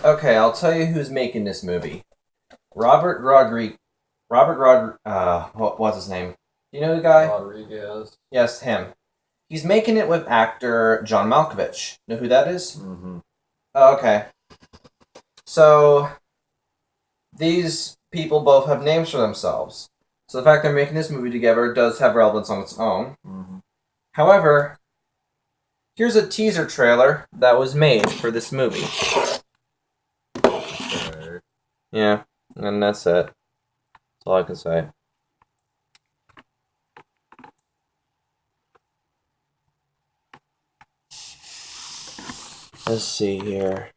Okay, I'll tell you who's making this movie. Robert Rodriguez. What's his name? Do you know the guy? Rodriguez. Yes, him. He's making it with actor John Malkovich. Know who that is? Mm-hmm. Oh, okay. So, these people both have names for themselves. So the fact they're making this movie together does have relevance on its own. Mm-hmm. However, here's a teaser trailer that was made for this movie. Okay. Yeah, and that's it. That's all I can say. Let's see here.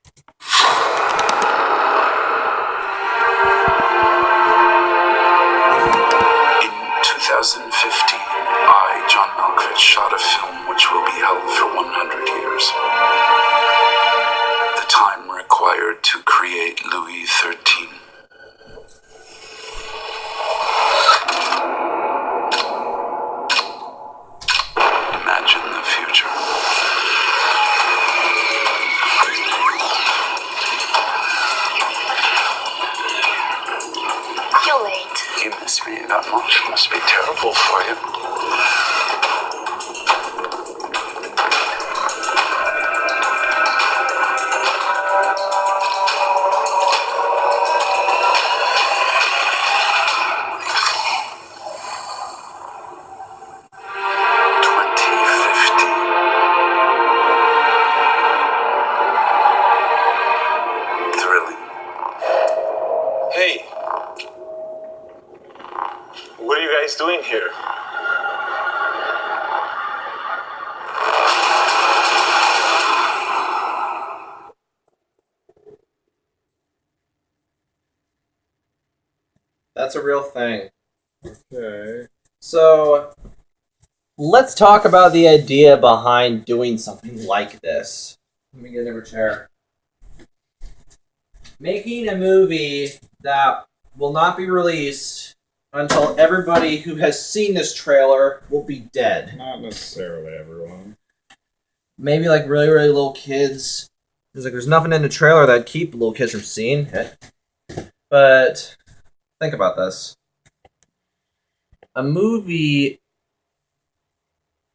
In 2015, I, John Malkovich, shot a film which will be held for 100 years. The time required to create Louis XIII. Imagine the future. You're late. You miss me that much? Must be terrible for you. Hey, what are you guys doing here? That's a real thing. Okay. So, let's talk about the idea behind doing something like this. Let me get another chair. Making a movie that will not be released until everybody who has seen this trailer will be dead. Not necessarily everyone. Maybe like really, really little kids. There's nothing in the trailer that'd keep little kids from seeing it. But think about this. A movie,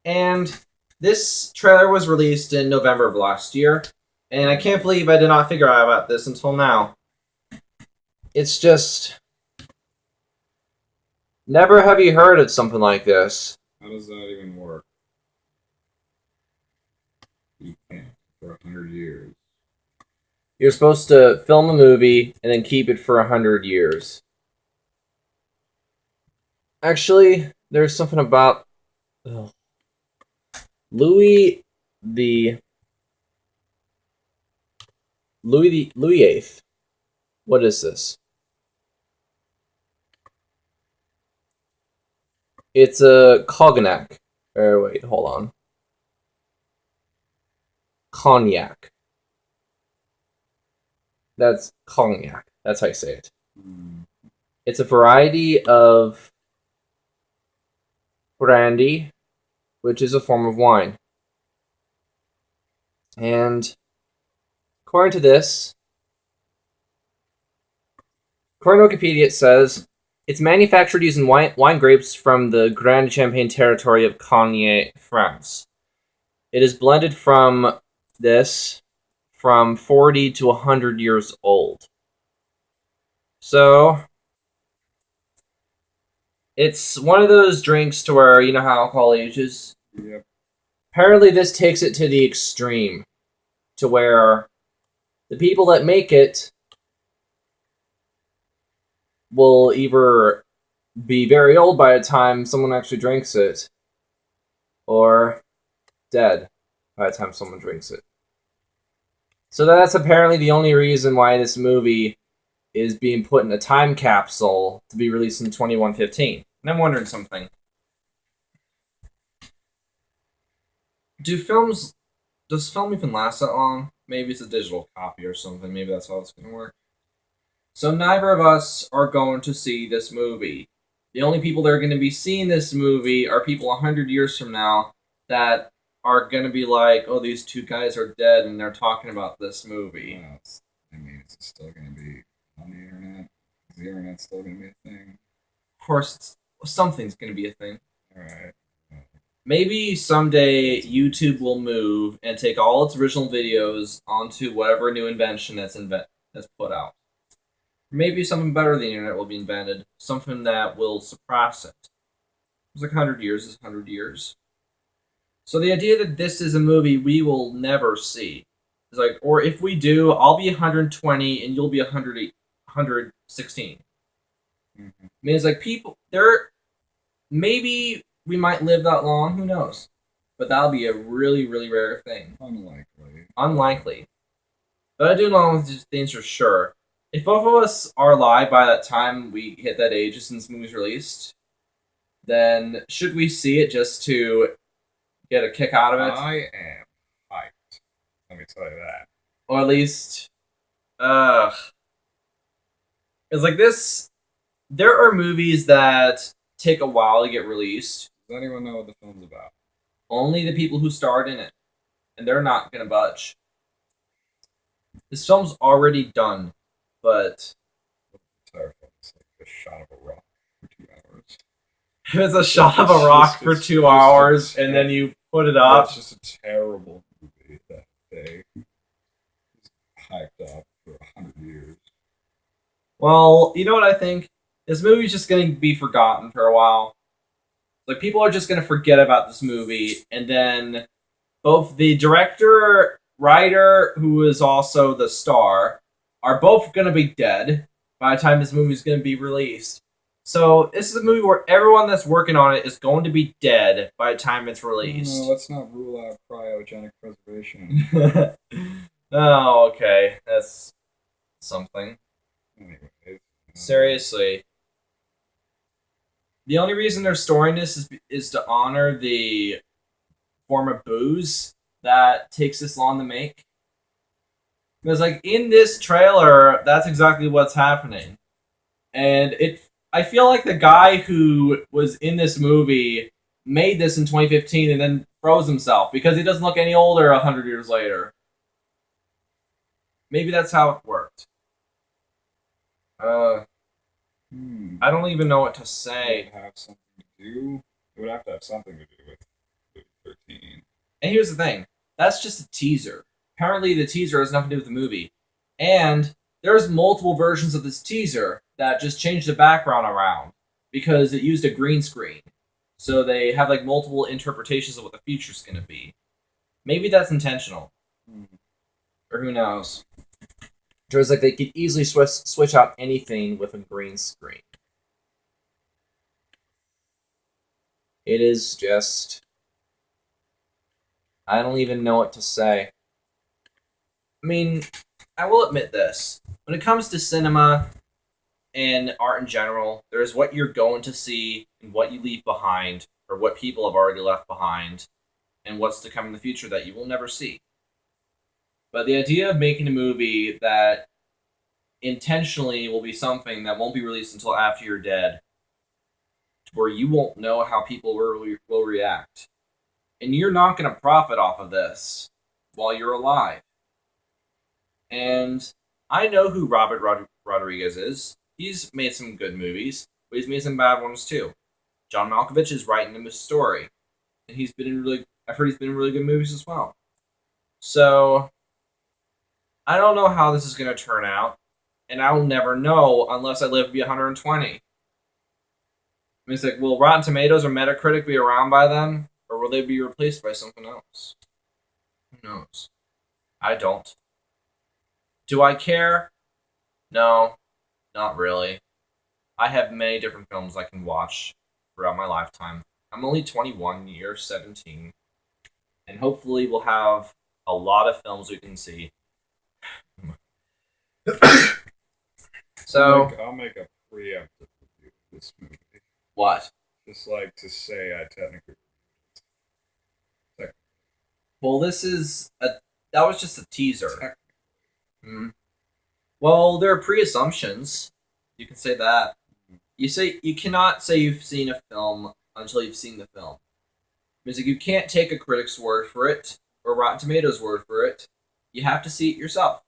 and this trailer was released in November of last year, and I can't believe I did not figure out about this until now. It's just, never have you heard of something like this. How does that even work? You can't for 100 years. You're supposed to film a movie and then keep it for 100 years. Actually, there's something about Louis VIII. What is this? It's a cognac. Wait, hold on. Cognac. That's cognac. That's how you say it. It's a variety of brandy, which is a form of wine. And according to this, according to Wikipedia, it says it's manufactured using wine grapes from the Grand Champagne territory of Cognac, France. It is blended from 40 to 100 years old. So, it's one of those drinks to where, you know how alcohol ages? Yep. Apparently this takes it to the extreme, to where the people that make it will either be very old by the time someone actually drinks it, or dead by the time someone drinks it. So that's apparently the only reason why this movie is being put in a time capsule to be released in 2115. And I'm wondering something. Does film even last that long? Maybe it's a digital copy or something. Maybe that's how it's going to work. So neither of us are going to see this movie. The only people that are going to be seeing this movie are people 100 years from now that are going to be like, oh, these two guys are dead and they're talking about this movie. Well, it's it's still gonna be on the internet. Is the internet still gonna be a thing? Of course, something's going to be a thing. All right. Maybe someday YouTube will move and take all its original videos onto whatever new invention that's put out. Maybe something better than the internet will be invented. Something that will surpass it. It's like 100 years is 100 years. So the idea that this is a movie we will never see is like, or if we do, I'll be 120 and you'll be 116. Mm-hmm. I mean, it's like people there. Maybe we might live that long. Who knows? But that'll be a really, really rare thing. Unlikely. Unlikely. But I do know these things for sure. If both of us are alive by that time we hit that age since the movie's released, then should we see it just to get a kick out of it? I am hyped. Let me tell you that. Or at least, it's like this. There are movies that take a while to get released. Does anyone know what the film's about? Only the people who starred in it, and they're not gonna budge. This film's already done, but Entire film is like a shot of a rock for 2 hours. it's a shot of a rock for 2 hours, and then you put it up. It's just a terrible movie that they hyped up for 100 years. Well, you know what I think? This movie's just going to be forgotten for a while. Like, people are just going to forget about this movie, and then both the director, writer, who is also the star, are both going to be dead by the time this movie's going to be released. So, this is a movie where everyone that's working on it is going to be dead by the time it's released. No, let's not rule out cryogenic preservation. Oh, okay. That's something. Anyways. Seriously. The only reason they're storing this is to honor the form of booze that takes this long to make. Because, like, in this trailer, that's exactly what's happening. And I feel like the guy who was in this movie made this in 2015 and then froze himself because he doesn't look any older 100 years later. Maybe that's how it worked. I don't even know what to say. It would have something to do. It would have to have something to do with movie 13. And here's the thing. That's just a teaser. Apparently the teaser has nothing to do with the movie. And there's multiple versions of this teaser that just changed the background around because it used a green screen. So they have like multiple interpretations of what the future's going to be. Maybe that's intentional. Or who knows. It's like they could easily switch out anything with a green screen. It is just... I don't even know what to say. I mean, I will admit this. When it comes to cinema and art in general, there's what you're going to see and what you leave behind, or what people have already left behind, and what's to come in the future that you will never see. But the idea of making a movie that intentionally will be something that won't be released until after you're dead, where you won't know how people will react. And you're not going to profit off of this while you're alive. And I know who Robert Rodriguez is. He's made some good movies, but he's made some bad ones too. John Malkovich is writing him a story. And I've heard he's been in really good movies as well. So, I don't know how this is going to turn out. And I'll never know unless I live to be 120. I mean, it's like, will Rotten Tomatoes or Metacritic be around by then? Or will they be replaced by something else? Who knows? I don't. Do I care? No, not really. I have many different films I can watch throughout my lifetime. I'm only 21, you're 17. And hopefully we'll have a lot of films we can see. So... I'll make a preemptive review of this movie. What? Just like to say I technically... Well, that was just a teaser. Well, there are pre-assumptions. You can say that. You cannot say you've seen a film until you've seen the film. It's like you can't take a critic's word for it or Rotten Tomatoes' word for it. You have to see it yourself.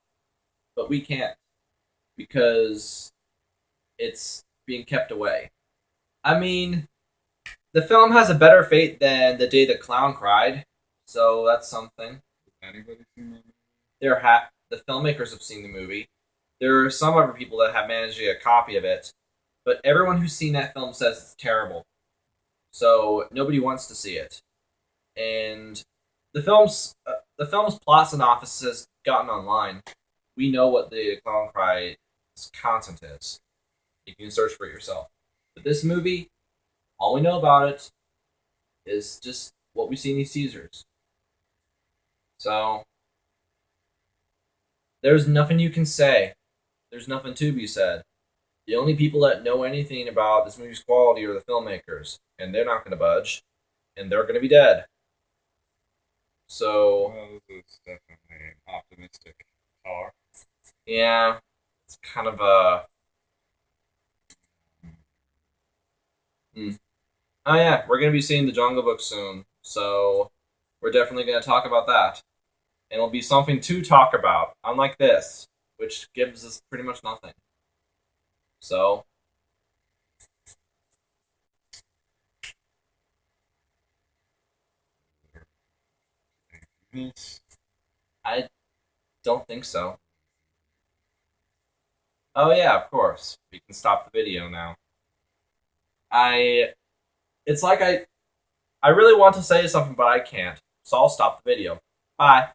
But we can't. because it's being kept away. I mean, the film has a better fate than The Day the Clown Cried, so that's something. Anybody seen that movie? The filmmakers have seen the movie. There are some other people that have managed to get a copy of it, but everyone who's seen that film says it's terrible. So nobody wants to see it. And the film's plot synopsis has gotten online. We know what the Clown Cry's content is. You can search for it yourself. But this movie, all we know about it is just what we see in these teasers. So there's nothing you can say. There's nothing to be said. The only people that know anything about this movie's quality are the filmmakers, and they're not going to budge, and they're going to be dead. So, Well, this is definitely an optimistic talk. yeah, it's kind of a... Oh yeah, we're going to be seeing The Jungle Book soon, so we're definitely going to talk about that. And it'll be something to talk about, unlike this, which gives us pretty much nothing. So, Yes. I don't think so. Oh yeah, of course. We can stop the video now. It's like I really want to say something, but I can't. So I'll stop the video. Bye.